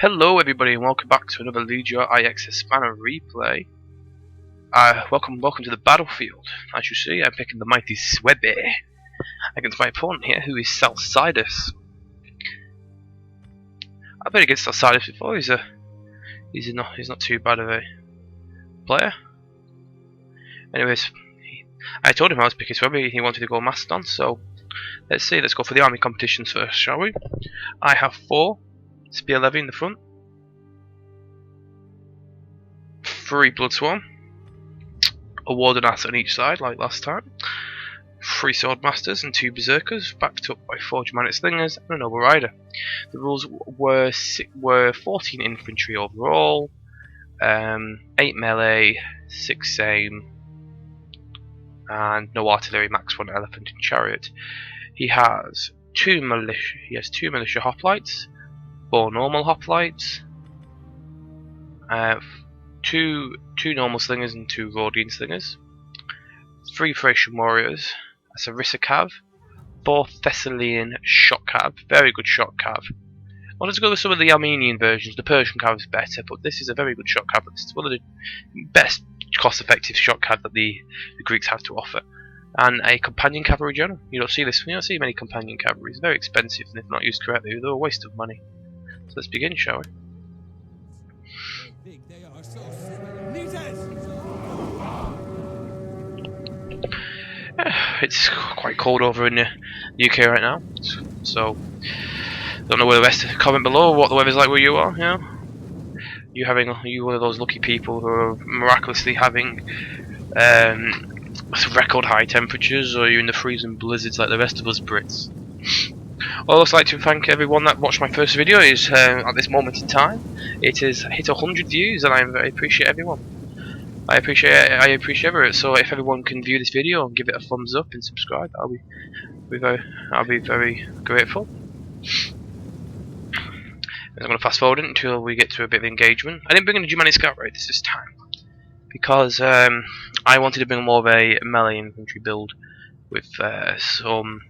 Hello everybody and welcome back to another Legio IX Hispana replay. Welcome to the battlefield. As you see, I'm picking the mighty Suebi against my opponent here, who is Cellsidus. I've played against Cellsidus before. He's not too bad of a player. Anyways, I told him I was picking Suebi. He wanted to go Macedon, so let's see. Let's go for the army competitions first, shall we? I have 4 spear levy in the front, 3 blood swarm, a warden ass on each side like last time, 3 sword masters and 2 berserkers, backed up by 4 Germanic slingers and a noble rider. The rules were 14 infantry overall, 8 melee, 6 aim, and no artillery. Max 1 elephant and chariot. He has 2 militia hoplites, 4 normal hoplites, 2 normal slingers and 2 Rhodian slingers, 3 Thracian warriors, a Sarissa cav, 4 Thessalian shot cav, very good shot cav. Well, let's go with some of the Armenian versions. The Persian cav is better, but this is a very good shot cav. It's one of the best cost-effective shot cav that the Greeks have to offer. And a companion cavalry general. You don't see many companion cavalry. It's very expensive, and if not used correctly, they're a waste of money. So let's begin, shall we? It's quite cold over in the UK right now, so don't know where the rest. Comment below what the weather's like where you are. Are you one of those lucky people who are miraculously having record high temperatures, or are you in the freezing blizzards like the rest of us Brits? Well, I'd also like to thank everyone that watched my first video. At this moment in time, it has hit 100 views, and I very appreciate everyone. I appreciate it. So if everyone can view this video and give it a thumbs up and subscribe, I'll be very grateful. I'm going to fast forward it until we get to a bit of engagement. I didn't bring in a Germanic scout raid this time because I wanted to bring more of a melee infantry build with some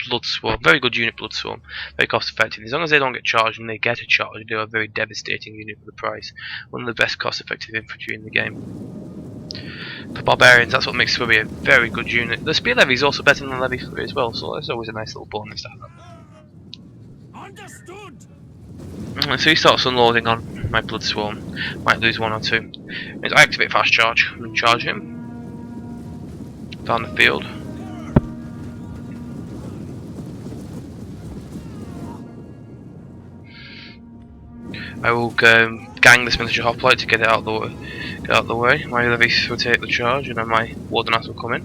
blood swarm, very good unit blood swarm, very cost effective. As long as they don't get charged, and they get a charge, they're a very devastating unit for the price. One of the best cost effective infantry in the game. For barbarians, that's what makes Suebi a very good unit. The spear levy is also better than the levy 3 as well, so that's always a nice little bonus to have. Understood. So he starts unloading on my blood swarm. Might lose 1 or 2. I activate fast charge and charge him down the field. I will gang this militia hoplite to get it out the way. My levies will take the charge, and then my warden ass will come in.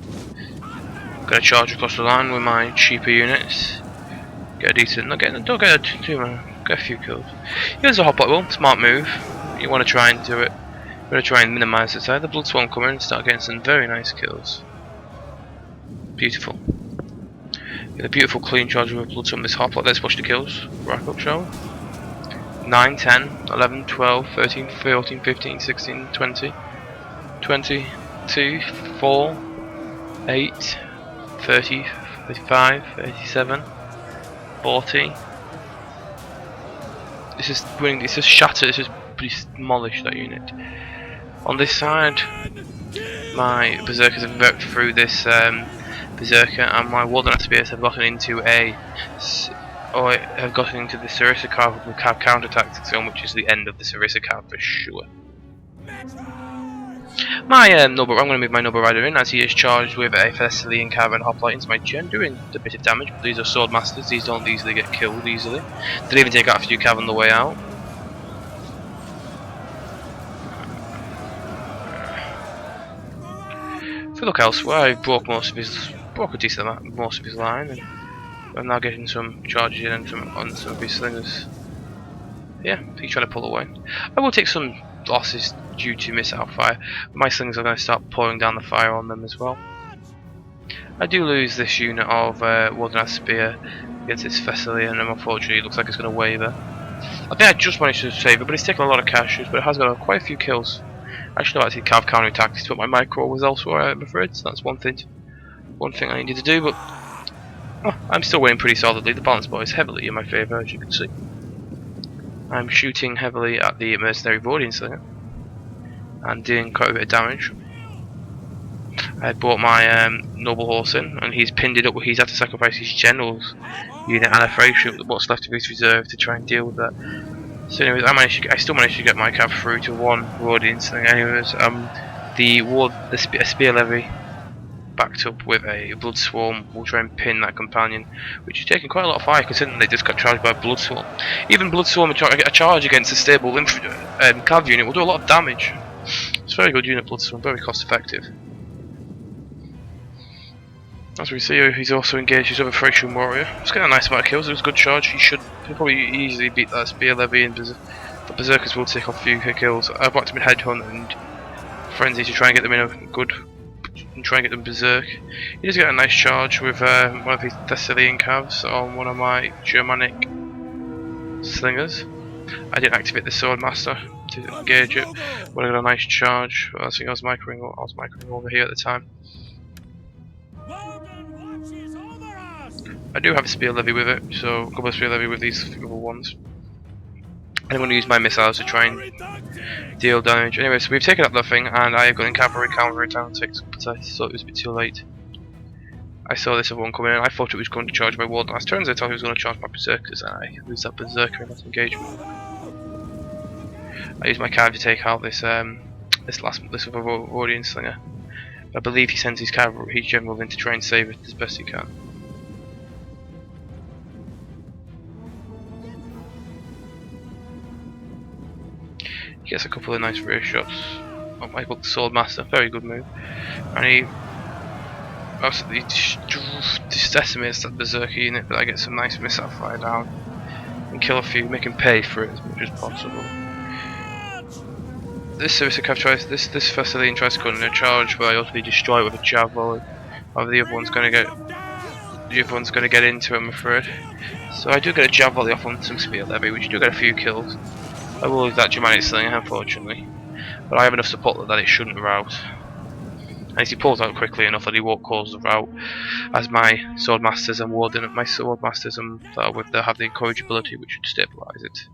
Get a charge across the line with my cheaper units. Get a decent, get a few kills. Here's a hoplite will, smart move. You want to try and do it. You want to try and minimise it. So the blood swarm come in and start getting some very nice kills. Beautiful. Get a beautiful clean charge with blood swarm. This hoplite. Let's push the kills. Rack up, shall we? 9, 10, 11, 12, 13, 14, 15, 16, 20, 22, 4, 8, 30, 35, 37, 40. This is winning. This is shattered. This is demolished, that unit. On this side, my berserkers have worked through this berserker, and my warden spears have gotten into the Sarissa cav with the cav counter-tactics zone, which is the end of the Sarissa cav for sure. My I'm going to move my noble rider in as he is charged with a Thessalian cav and hoplite into my gen, doing a bit of damage. But these are sword masters; these don't easily get killed easily. They'll even take out a few cav on the way out. If we look elsewhere, I broke a decent amount, most of his line. And I'm now getting some charges in on some of his slingers. Yeah, he's trying to pull away. I will take some losses due to missile fire. My slingers are going to start pouring down the fire on them as well. I do lose this unit of Warden Spear against its Thessalian, and unfortunately it looks like it's going to waver. I think I just managed to save it, but it's taken a lot of cashes, but it has got quite a few kills. I should have actually cav counter-attacks, but my micro was elsewhere, I'm afraid, so that's one thing I needed to do, but I'm still winning pretty solidly. The balance bar is heavily in my favour, as you can see. I'm shooting heavily at the mercenary boarding slinger and doing quite a bit of damage. I brought my noble horse in, and he's pinned it up. He's had to sacrifice his general's unit and a fraction of what's left of his reserve to try and deal with that. So, anyways, I still managed to get my cav through to one boarding slinger. Anyways, a spear levy backed up with a blood swarm will try and pin that companion, which is taking quite a lot of fire considering they just got charged by a blood swarm. Even blood swarm a charge against a stable cav unit will do a lot of damage. It's a very good unit, blood swarm, very cost effective. As we see, he's also engaged his other Thracian warrior. He's got a nice amount of kills. It was a good charge. He'll probably easily beat that spear levy, and the berserkers will take off a few kills. I've whacked him in headhunt and frenzy to try and get them in a good and try and get them berserk. He does get a nice charge with one of his Thessalian calves on one of my Germanic slingers. I didn't activate the Swordmaster to engage it, but I got a nice charge. I think I was microing over here at the time. I do have a spear levy with it, so a couple of spear levy with these other ones. I'm going to use my missiles to try and deal damage. Anyway, so we've taken up that thing, and I have got cavalry counter tactics, but I thought it was a bit too late. I saw this other one coming in, and I thought it was going to charge my ward last turn, so I thought it was going to charge my berserkers, and I lose that berserker in that engagement. I used my cav to take out this other Rhodian slinger. I believe he sends his general in to try and save it as best he can. He gets a couple of nice rear shots. Oh, I got the Swordmaster, very good move. And he absolutely just decimates that berserker unit, but I get some nice missile fire down and kill a few, make him pay for it as much as possible. This Civic tries, this Thessalian tries to go in a charge, but I ultimately destroy it with a jav volley. Or the other one's gonna get into him, I'm afraid. So I do get a jav volley off on some spear levy, which do get a few kills. I will lose that Germanic slinger, unfortunately, but I have enough support that it shouldn't rout. And he pulls out quickly enough that he won't cause the rout, as my swordmasters and have the incorrigibility which should stabilise it.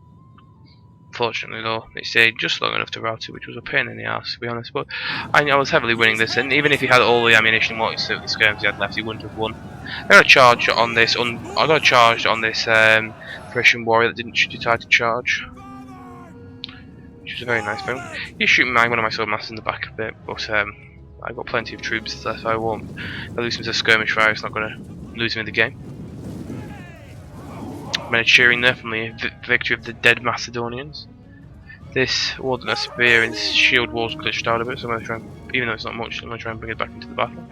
Fortunately though, it stayed just long enough to rout it, which was a pain in the ass to be honest, but I was heavily winning this, and even if he had all the ammunition and what the skirms he had left, he wouldn't have won. I got a charge on this Thracian warrior that didn't decide to charge, which was a very nice thing. He's shooting one of my swordmasters in the back a bit, but I've got plenty of troops left, so I won't. If I lose him to skirmish fire, it's not going to lose him in the game. I'm cheering there from the victory of the dead Macedonians. This Warden spear and shield wall's glitched out a bit, so I'm going to try and, even though it's not much, I'm going to try and bring it back into the battle.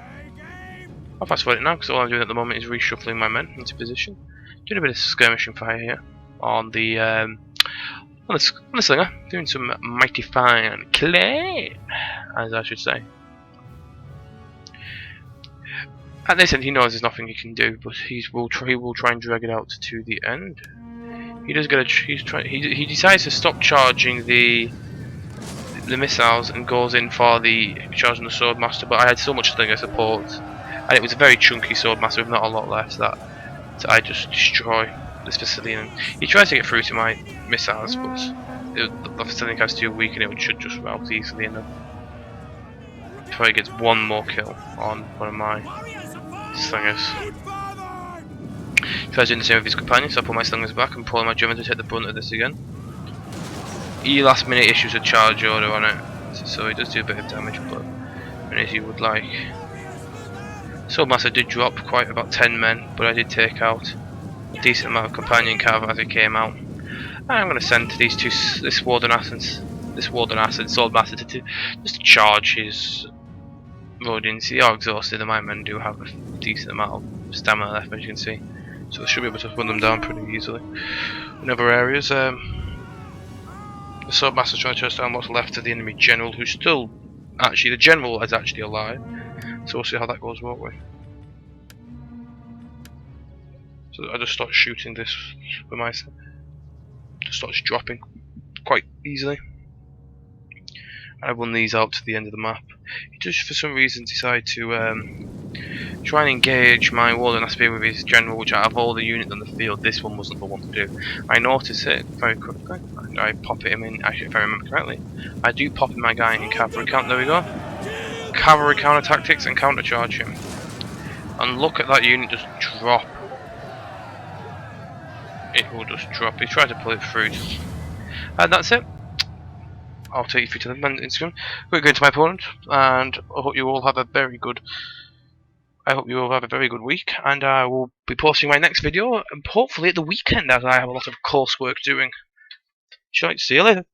I'll fast forward it now, because all I'm doing at the moment is reshuffling my men into position. Doing a bit of skirmishing fire here on the slinger, doing some mighty fine clay, as I should say. At this end, he knows there's nothing he can do, but he will try and drag it out to the end. He does get he decides to stop charging the missiles and goes in for the charge on the Swordmaster, but I had so much slinger support, and it was a very chunky Swordmaster with not a lot left that I just destroy this Thessalian. He tries to get through to my missiles, but the Thessalian has to weaken it, which should just rout easily enough. Before he gets one more kill on one of my slingers. Tries doing the same with his companions, so I put my slingers back and pull my German to take the brunt of this again. He last minute issues a charge order on it, so he does do a bit of damage, but as you would like. Swordmaster did drop quite about 10 men, but I did take out a decent amount of companion cav as it came out. And I'm going to send to this Warden Acid Swordmaster to just to charge his Rhodians. They are exhausted, and my men do have a decent amount of stamina left, as you can see, so they should be able to run them down pretty easily. In other areas, the Swordmaster's trying to chase down what's left of the enemy general, who's still the general is actually alive, so we'll see how that goes, won't we? So I just start shooting this with my set. Just starts dropping quite easily. I run these out to the end of the map. He does, for some reason, decide to try and engage my warden Aspir with his general, which out of all the units on the field, this one wasn't the one to do. I notice it very quickly, and I pop him in, actually if I remember correctly. I do pop in my guy in cavalry count, there we go. Cavalry counter tactics and counter charge him. And look at that unit just drop. It will just drop. He tried to pull it through. And that's it. I'll take you through to the Instagram. We're going to my opponent, and I hope you all have a very good week, and I will be posting my next video, hopefully at the weekend, as I have a lot of coursework doing. See you later.